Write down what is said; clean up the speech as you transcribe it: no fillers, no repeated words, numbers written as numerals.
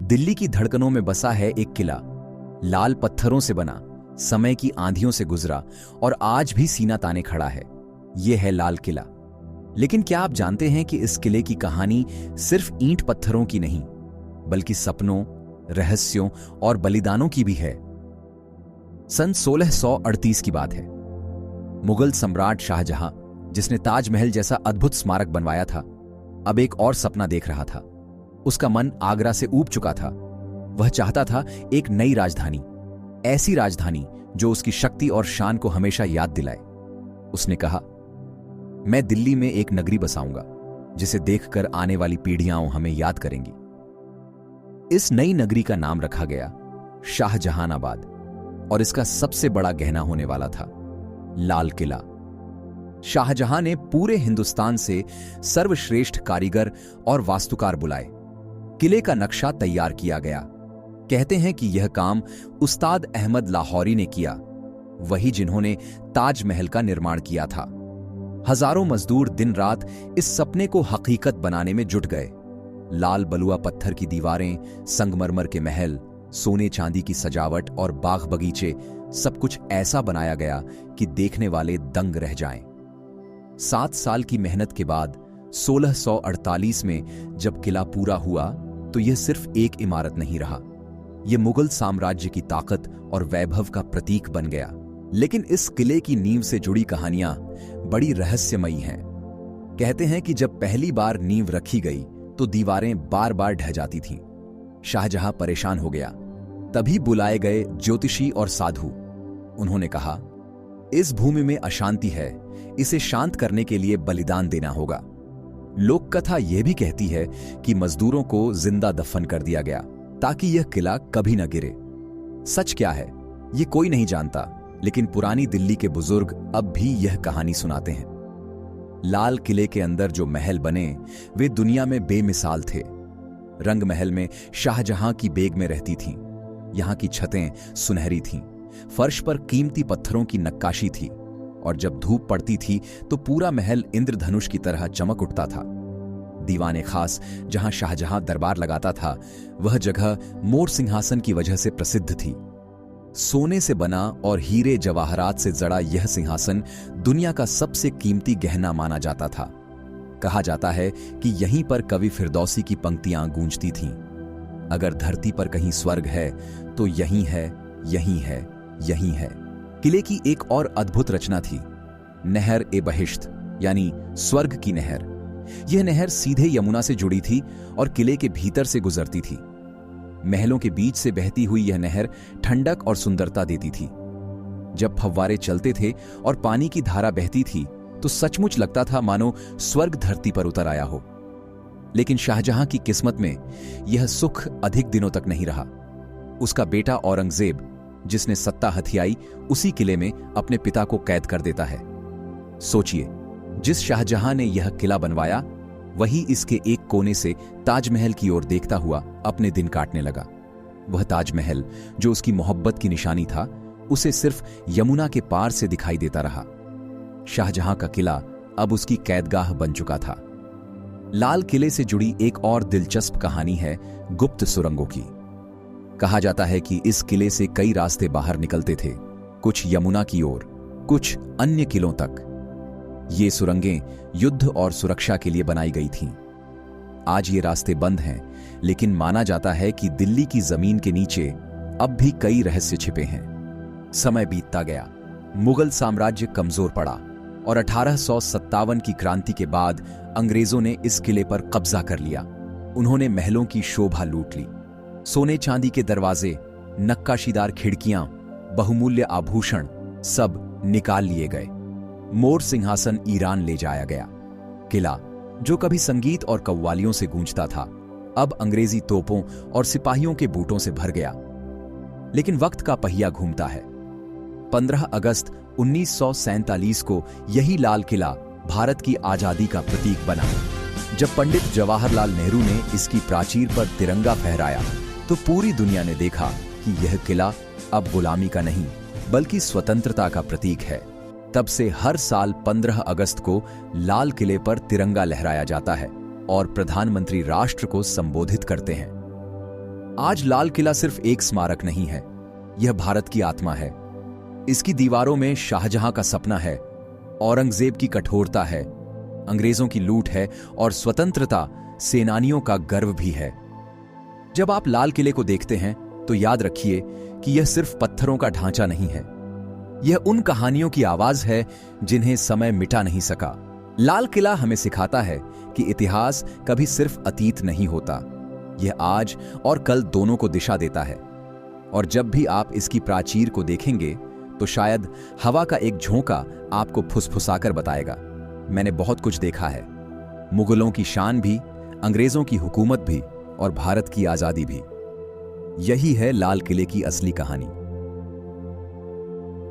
दिल्ली की धड़कनों में बसा है एक किला, लाल पत्थरों से बना, समय की आंधियों से गुजरा और आज भी सीना ताने खड़ा है। यह है लाल किला। लेकिन क्या आप जानते हैं कि इस किले की कहानी सिर्फ ईंट पत्थरों की नहीं, बल्कि सपनों, रहस्यों और बलिदानों की भी है। सन 1638 की बात है। मुगल सम्राट शाहजहां, जिसने ताजमहल जैसा अद्भुत स्मारक बनवाया था, अब एक और सपना देख रहा था। उसका मन आगरा से ऊब चुका था। वह चाहता था एक नई राजधानी, ऐसी राजधानी जो उसकी शक्ति और शान को हमेशा याद दिलाए। उसने कहा, मैं दिल्ली में एक नगरी बसाऊंगा जिसे देखकर आने वाली पीढ़ियां हमें याद करेंगी। इस नई नगरी का नाम रखा गया शाहजहानाबाद और इसका सबसे बड़ा गहना होने वाला था लाल किला। शाहजहां ने पूरे हिंदुस्तान से सर्वश्रेष्ठ कारीगर और वास्तुकार बुलाए। किले का नक्शा तैयार किया गया। कहते हैं कि यह काम उस्ताद अहमद लाहौरी ने किया, वही जिन्होंने ताजमहल का निर्माण किया था। हजारों मजदूर दिन रात इस सपने को हकीकत बनाने में जुट गए। लाल बलुआ पत्थर की दीवारें, संगमरमर के महल, सोने चांदी की सजावट और बाग बगीचे, सब कुछ ऐसा बनाया गया कि देखने वाले दंग रह जाएं। 7 साल की मेहनत के बाद 1648 में जब किला पूरा हुआ तो यह सिर्फ एक इमारत नहीं रहा, यह मुगल साम्राज्य की ताकत और वैभव का प्रतीक बन गया। लेकिन इस किले की नींव से जुड़ी कहानियां बड़ी रहस्यमयी हैं। कहते हैं कि जब पहली बार नींव रखी गई तो दीवारें बार बार ढह जाती थीं। शाहजहां परेशान हो गया। तभी बुलाए गए ज्योतिषी और साधु। उन्होंने कहा, इस भूमि में अशांति है, इसे शांत करने के लिए बलिदान देना होगा। लोक कथा यह भी कहती है कि मजदूरों को जिंदा दफन कर दिया गया ताकि यह किला कभी न गिरे। सच क्या है यह कोई नहीं जानता, लेकिन पुरानी दिल्ली के बुजुर्ग अब भी यह कहानी सुनाते हैं। लाल किले के अंदर जो महल बने वे दुनिया में बेमिसाल थे। रंग महल में शाहजहां की बेगमें रहती थीं। यहां की छतें सुनहरी थीं, फर्श पर कीमती पत्थरों की नक्काशी थी और जब धूप पड़ती थी तो पूरा महल इंद्रधनुष की तरह चमक उठता था। दीवाने खास जहां शाहजहां दरबार लगाता था, वह जगह मोर सिंहासन की वजह से प्रसिद्ध थी। सोने से बना और हीरे जवाहरात से जड़ा यह सिंहासन दुनिया का सबसे कीमती गहना माना जाता था। कहा जाता है कि यहीं पर कवि फिरदौसी की पंक्तियां गूंजती थीं, अगर धरती पर कहीं स्वर्ग है तो यहीं है, यहीं है, यहीं है। किले की एक और अद्भुत रचना थी, नहर ए बहिश्त, यानी स्वर्ग की नहर। यह नहर सीधे यमुना से जुड़ी थी और किले के भीतर से गुजरती थी। महलों के बीच से बहती हुई यह नहर ठंडक और सुंदरता देती थी। जब फव्वारे चलते थे और पानी की धारा बहती थी तो सचमुच लगता था मानो स्वर्ग धरती पर उतर आया हो। लेकिन शाहजहां की किस्मत में यह सुख अधिक दिनों तक नहीं रहा। उसका बेटा औरंगजेब, जिसने सत्ता हथियाई, उसी किले में अपने पिता को कैद कर देता है। सोचिए, जिस शाहजहां ने यह किला बनवाया वही इसके एक कोने से ताजमहल की ओर देखता हुआ अपने दिन काटने लगा। वह ताजमहल जो उसकी मोहब्बत की निशानी था, उसे सिर्फ यमुना के पार से दिखाई देता रहा। शाहजहां का किला अब उसकी कैदगाह बन चुका था। लाल किले से जुड़ी एक और दिलचस्प कहानी है गुप्त सुरंगों की। कहा जाता है कि इस किले से कई रास्ते बाहर निकलते थे, कुछ यमुना की ओर, कुछ अन्य किलों तक। ये सुरंगें युद्ध और सुरक्षा के लिए बनाई गई थीं। आज ये रास्ते बंद हैं, लेकिन माना जाता है कि दिल्ली की जमीन के नीचे अब भी कई रहस्य छिपे हैं। समय बीतता गया, मुगल साम्राज्य कमजोर पड़ा और 1857 की क्रांति के बाद अंग्रेजों ने इस किले पर कब्जा कर लिया। उन्होंने महलों की शोभा लूट ली। सोने चांदी के दरवाजे, नक्काशीदार खिड़कियां, बहुमूल्य आभूषण सब निकाल लिए गए। मोर सिंहासन ईरान ले जाया गया। किला जो कभी संगीत और कव्वालियों से गूंजता था, अब अंग्रेजी तोपों और सिपाहियों के बूटों से भर गया। लेकिन वक्त का पहिया घूमता है। 15 अगस्त 1947 को यही लाल किला भारत की आजादी का प्रतीक बना। जब पंडित जवाहरलाल नेहरू ने इसकी प्राचीर पर तिरंगा फहराया तो पूरी दुनिया ने देखा कि यह किला अब गुलामी का नहीं बल्कि स्वतंत्रता का प्रतीक है। तब से हर साल 15 अगस्त को लाल किले पर तिरंगा लहराया जाता है और प्रधानमंत्री राष्ट्र को संबोधित करते हैं। आज लाल किला सिर्फ एक स्मारक नहीं है, यह भारत की आत्मा है। इसकी दीवारों में शाहजहां का सपना है, औरंगजेब की कठोरता है, अंग्रेजों की लूट है और स्वतंत्रता सेनानियों का गर्व भी है। जब आप लाल किले को देखते हैं तो याद रखिए कि यह सिर्फ पत्थरों का ढांचा नहीं है, यह उन कहानियों की आवाज है जिन्हें समय मिटा नहीं सका। लाल किला हमें सिखाता है कि इतिहास कभी सिर्फ अतीत नहीं होता, यह आज और कल दोनों को दिशा देता है। और जब भी आप इसकी प्राचीर को देखेंगे तो शायद हवा का एक झोंका आपको फुसफुसाकर बताएगा, मैंने बहुत कुछ देखा है, मुगलों की शान भी, अंग्रेजों की हुकूमत भी और भारत की आजादी भी। यही है लाल किले की असली कहानी।